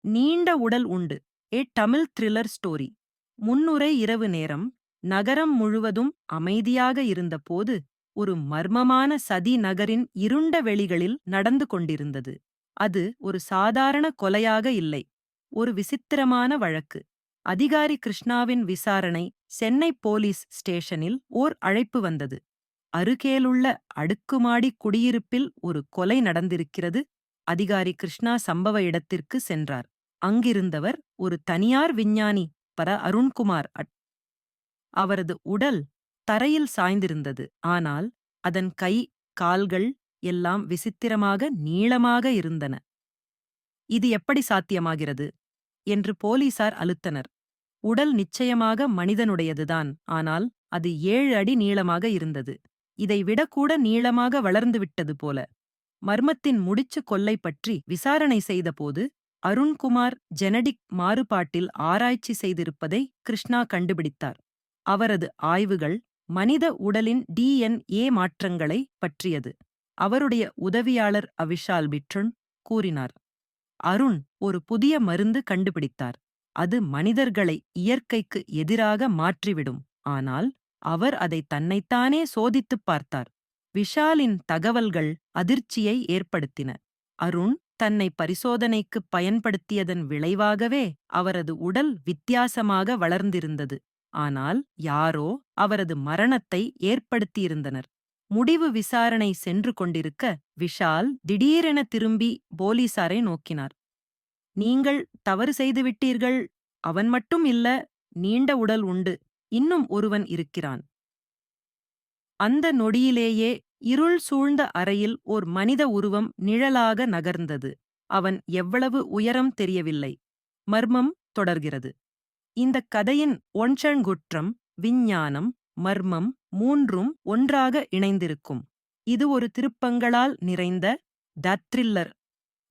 நீண்ட உடல் உண்டு. ஏ தமிழ் த்ரில்லர் ஸ்டோரி. முன்னுரை. இரவு நேரம். நகரம் முழுவதும் அமைதியாக இருந்தபோது ஒரு மர்மமான சதி நகரின் இருண்ட வெளிகளில் நடந்து கொண்டிருந்தது. அது ஒரு சாதாரண கொலையாக இல்லை. ஒரு விசித்திரமான வழக்கு. அதிகாரி கிருஷ்ணாவின் விசாரணை. சென்னை போலீஸ் ஸ்டேஷனில் ஓர் அழைப்பு வந்தது. அருகேலுள்ள அடுக்குமாடி குடியிருப்பில் ஒரு கொலை நடந்திருக்கிறது. அதிகாரி கிருஷ்ணா சம்பவ இடத்திற்கு சென்றார். அங்கிருந்தவர் ஒரு தனியார் விஞ்ஞானி அருண்குமார். அவரது உடல் தரையில் சாய்ந்திருந்தது. ஆனால் அதன் கை, கால்கள் எல்லாம் விசித்திரமாக நீளமாக இருந்தன. இது எப்படி சாத்தியமாகிறது என்று போலீசார் அலுத்தனர். உடல் நிச்சயமாக மனிதனுடையதுதான். ஆனால் அது 7 அடி நீளமாக இருந்தது. இதை விடக்கூட நீளமாக வளர்ந்துவிட்டது போல. மர்மத்தின் முடிச்சு கொள்ளை பற்றி விசாரணை செய்தபோது அருண்குமார் ஜெனடிக் மாறுபாட்டில் ஆராய்ச்சி செய்திருப்பதை கிருஷ்ணா கண்டுபிடித்தார். அவரது ஆய்வுகள் மனித உடலின் DNA மாற்றங்களை பற்றியது. அவருடைய உதவியாளர் அவிஷால் பிட்ரன் கூறினார், அருண் ஒரு புதிய மருந்து கண்டுபிடித்தார். அது மனிதர்களை இயற்கைக்கு எதிராக மாற்றிவிடும். ஆனால் அவர் அதை தன்னைத்தானே சோதித்துப் பார்த்தார். விஷாலின் தகவல்கள் அதிர்ச்சியை ஏற்படுத்தின. அருண் தன்னை பரிசோதனைக்குப் பயன்படுத்தியதன் விளைவாகவே அவரது உடல் வித்தியாசமாக வளர்ந்திருந்தது. ஆனால் யாரோ அவரது மரணத்தை ஏற்படுத்தியிருந்தனர். முடிவு விசாரணை சென்று கொண்டிருக்க விஷால் திடீரென திரும்பி போலீசாரை நோக்கினார். நீங்கள் தவறு செய்துவிட்டீர்கள். அவன் மட்டும் இல்ல, நீண்ட உடல் உண்டு. இன்னும் ஒருவன் இருக்கிறான். அந்த நொடியிலேயே இருள் சூழ்ந்த அறையில் ஓர் மனித உருவம் நிழலாக நகர்ந்தது. அவன் எவ்வளவு உயரம் தெரியவில்லை. மர்மம் தொடர்கிறது. இந்தக் கதையின் ஒன்றங்குற்றம், விஞ்ஞானம், மர்மம் மூன்றும் ஒன்றாக இணைந்திருக்கும். இது ஒரு திருப்பங்களால் நிறைந்த த்ரில்லர்